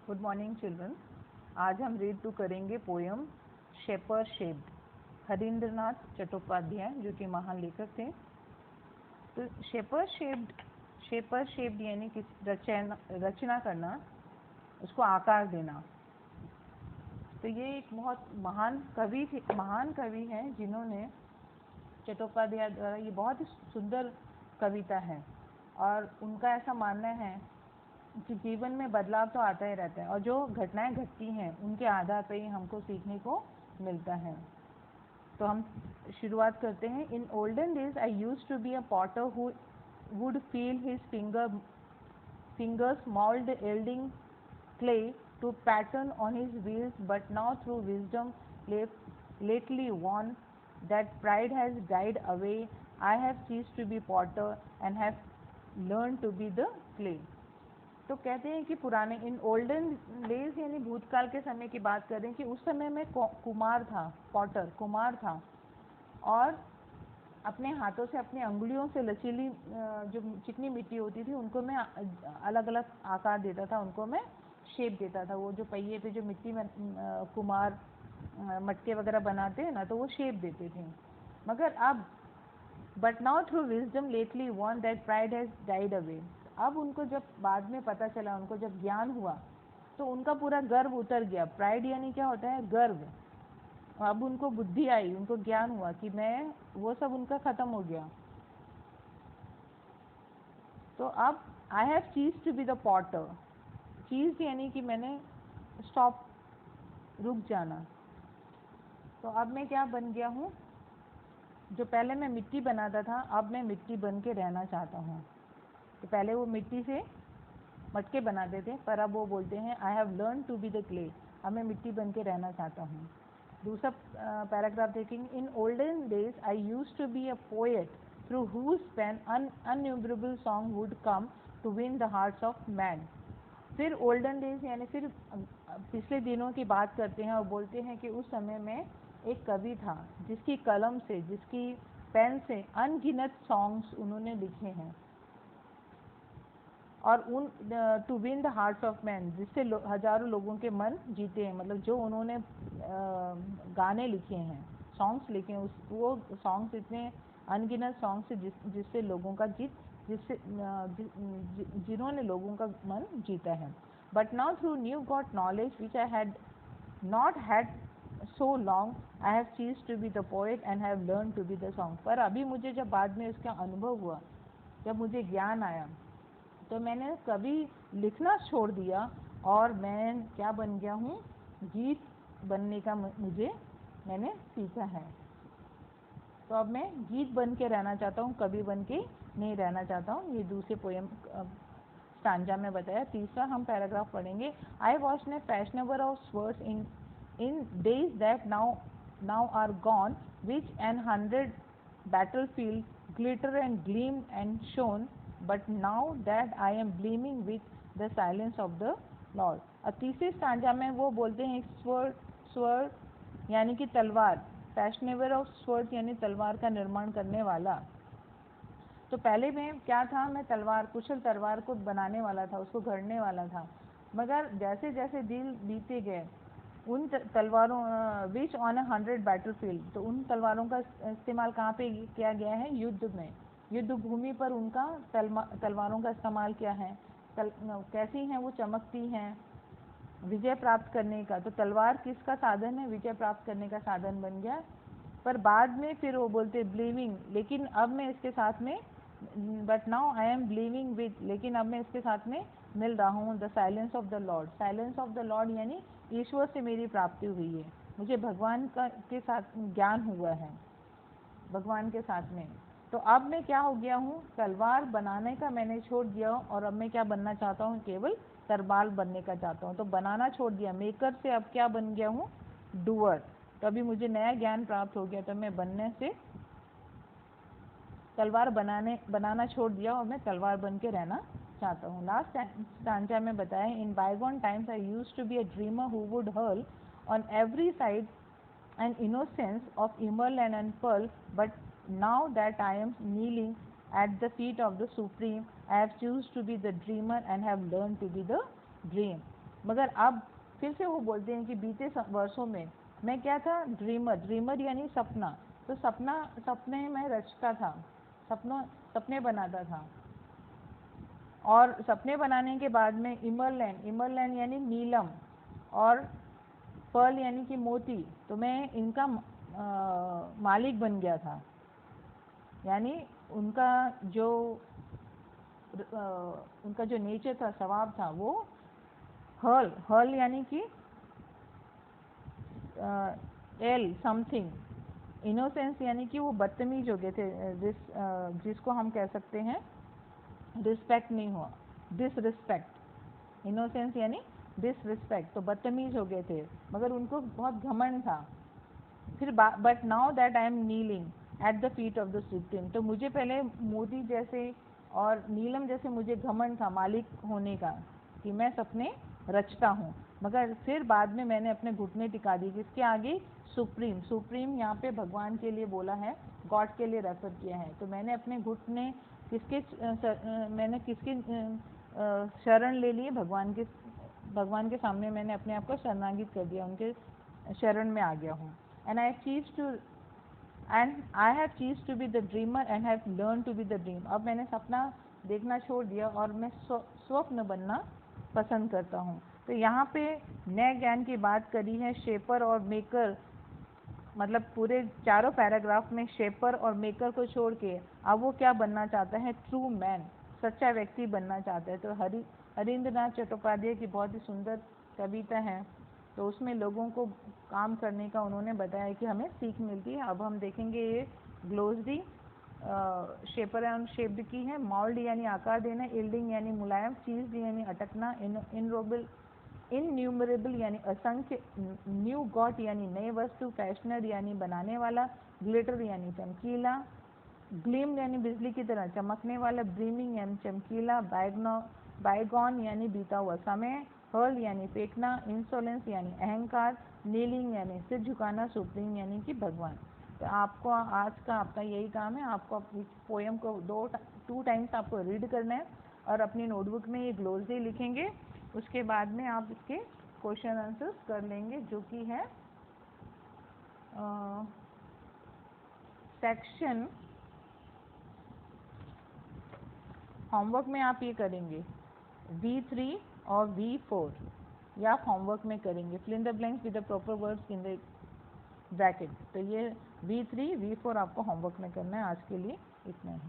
Good morning children. आज हम read to करेंगे poem shaper shaped, Harindranath Chattopadhyay जो कि महान लेखक थे। तो शेपर शेप्ड यानी कि रचना करना, उसको आकार देना। तो ये एक बहुत महान कवि हैं जिन्होंने चट्टोपाध्याय द्वारा, ये बहुत ही सुंदर कविता है और उनका ऐसा मानना है कि जीवन में बदलाव तो आता ही रहता है और जो घटनाएं घटती हैं उनके आधार पर ही हमको सीखने को मिलता है। तो हम शुरुआत करते हैं। In olden days I used to be a potter who would feel his fingers mold yielding clay to pattern on his wheels, but now through wisdom lately won, that pride has died away. I have ceased to be potter and have learned to be the clay. तो कहते हैं कि पुराने इन olden days यानी भूतकाल के समय की बात कर रहे हैं कि उस समय में कुमार था, पॉटर कुमार था और अपने हाथों से, अपनी अंगुलियों से लचीली जो चिकनी मिट्टी होती थी उनको मैं अलग अलग आकार देता था, उनको मैं शेप देता था। वो जो पहिए पे जो मिट्टी में कुमार मटके वगैरह बनाते हैं ना, तो वो शेप देते थे। मगर अब but now through wisdom lately von that pride has died away. अब उनको जब बाद में पता चला, उनको जब ज्ञान हुआ तो उनका पूरा गर्व उतर गया। प्राइड यानी क्या होता है? गर्व। अब उनको बुद्धि आई, उनको ज्ञान हुआ कि मैं, वो सब उनका खत्म हो गया। तो अब आई have chose to be the Potter. चीज यानी कि मैंने स्टॉप, रुक जाना। तो अब मैं क्या बन गया हूँ? जो पहले मैं मिट्टी बनाता था, अब मैं मिट्टी बन के रहना चाहता हूँ। तो पहले वो मिट्टी से मटके बनाते थे, पर अब वो बोलते हैं I have learn to be the clay. अब मैं मिट्टी बन के रहना चाहता हूँ। दूसरा पैराग्राफ देखेंगे। In olden days I used to be a poet through whose pen innumerable song would come to win the hearts of man. फिर ओल्डन डेज यानी फिर पिछले दिनों की बात करते हैं और बोलते हैं कि उस समय में एक कवि था जिसकी कलम से, जिसकी पेन से अनगिनत सॉन्ग्स उन्होंने लिखे हैं और उन to win the hearts of man, जिससे हजारों लोगों के मन जीते हैं। मतलब जो उन्होंने गाने लिखे हैं, सॉन्ग्स लिखे हैं, वो सॉन्ग्स इतने अनगिनत सॉन्ग्स से जिससे लोगों का जिन्होंने लोगों का मन जीता है। But now through new got knowledge which I had not had so long, I have chose to be the poet and have learn to be the song. पर अभी मुझे जब बाद में उसका अनुभव हुआ, जब मुझे ज्ञान आया, तो मैंने कभी लिखना छोड़ दिया और मैं क्या बन गया हूँ? गीत बनने का मैंने सीखा है। तो अब मैं गीत बन के रहना चाहता हूँ, कवि बन के नहीं रहना चाहता हूँ। ये दूसरे पोएम स्टांजा में बताया। तीसरा हम पैराग्राफ पढ़ेंगे। आई वॉज ने fashionable of words in days that now are gone, which an 100 battlefield glitter and gleamed and shone, but now that I am gleaming with the silence of the Lord। और तीसरे stanza में वो बोलते हैं sword यानी कि तलवार, fashionable of sword यानी तलवार का निर्माण करने वाला। तो पहले में क्या था? मैं तलवार, कुशल तलवार को बनाने वाला था, उसको गढ़ने वाला था। मगर जैसे जैसे दिन बीते गए, उन तलवारों विच ऑन 100 बैटलफील्ड, तो उन तलवारों का इस्तेमाल कहाँ पे किया गया है? युद्ध में, युद्ध भूमि पर उनका तलवारों का इस्तेमाल किया है। कैसी हैं वो? चमकती हैं, विजय प्राप्त करने का। तो तलवार किसका साधन है? विजय प्राप्त करने का साधन बन गया। पर बाद में फिर वो बोलते ब्लीविंग, लेकिन अब मैं इसके साथ में, but now I am believing with, लेकिन अब मैं इसके साथ में मिल रहा हूँ the silence of the Lord. Silence of the Lord यानी ईश्वर से मेरी प्राप्ति हुई है, मुझे भगवान के साथ ज्ञान हुआ है, भगवान के साथ में। तो अब मैं क्या हो गया हूँ? तलवार बनाने का मैंने छोड़ दिया और अब मैं क्या बनना चाहता हूँ? केवल तरबाल बनने का चाहता हूँ। तो बनाना छोड़ दिया, मेकर से अब क्या बन गया हूँ? डूअर। तो अभी मुझे नया ज्ञान प्राप्त हो गया, तो मैं बनने से तलवार बनाना छोड़ दिया और मैं तलवार बन के रहना चाहता हूँ। लास्ट स्टांजा में बताया, in bygone times I used to be a dreamer who would hurl on every side an innocence of emerald and pearl, but now that I am kneeling at the feet of the Supreme, I have choose to be the dreamer and have learned to be the dream। मगर अब फिर से वो बोलते हैं कि बीते वर्षों में मैं क्या था, ड्रीमर। ड्रीमर यानी सपना, तो सपने में रचता था, सपने बनाता था। और सपने बनाने के बाद में इमरलैंड यानी नीलम, और पर्ल यानी कि मोती, तो मैं इनका मालिक बन गया था। यानी उनका जो नेचर था, स्वभाव था, वो हर्ल यानी कि एल समथिंग, इनोसेंस यानी कि वो बदतमीज हो गए थे, जिसको हम कह सकते हैं रिस्पेक्ट नहीं हुआ, डिसरिस्पेक्ट। इनोसेंस यानी डिसरिस्पेक्ट, तो बदतमीज हो गए थे, मगर उनको बहुत घमंड था। फिर but now that I am kneeling at the feet of the supreme, तो मुझे पहले मोती जैसे और नीलम जैसे मुझे घमंड था मालिक होने का, कि मैं सपने रचता हूँ। मगर फिर बाद में मैंने अपने घुटने टिका दिए, किसके आगे, सुप्रीम यहाँ पे भगवान के लिए बोला है, गॉड के लिए रेफर किया है। तो मैंने अपने घुटने मैंने किसकी शरण ले लिए, भगवान के सामने मैंने अपने आप को शरणागत कर दिया, उनके शरण में आ गया हूँ। And I have chose to be the dreamer and have learn to be the dream. अब मैंने सपना देखना छोड़ दिया और मैं स्वप्न बनना पसंद करता हूँ। तो यहाँ पे नए ज्ञान की बात करी है, शेपर और मेकर, मतलब पूरे चारों पैराग्राफ में शेपर और मेकर को छोड़ के अब वो क्या बनना चाहता है, ट्रू मैन, सच्चा व्यक्ति बनना चाहता है। तो हरिंद्रनाथ चट्टोपाध्याय की बहुत ही सुंदर कविता है, तो उसमें लोगों को काम करने का उन्होंने बताया कि हमें सीख मिलती है। अब हम देखेंगे ये ग्लोसरी शेपर एंड शेप्ड की है। मॉल्ड यानी आकार देना, इल्डिंग यानी मुलायम, चीज यानी अटकना, इनन्यूमरेबल यानी असंख्य, न्यू गॉट यानी नई वस्तु, फैशनर यानी बनाने वाला, ग्लिटर यानी चमकीला, ग्लीम यानी बिजली की तरह चमकने वाला, ब्रीमिंग यानी चमकीला, बायगॉन यानी बीता हुआ समय, हर्ल यानी फेंकना, इंसोलेंस यानी अहंकार, नीलिंग यानी सिर झुकाना, सुप्रीम यानी कि भगवान। तो आपको आज का आपका यही काम है, आपको इस पोएम को टू टाइम्स आपको रीड करना है और अपनी नोटबुक में ये ग्लोसरी लिखेंगे। उसके बाद में आप इसके क्वेश्चन आंसर्स कर लेंगे, जो कि है सेक्शन होमवर्क में आप ये करेंगे V3 और V4, या आप होमवर्क में करेंगे fill in the blanks with the proper words in the bracket. तो ये V3 V4 आपको होमवर्क में करना है। आज के लिए इतना ही।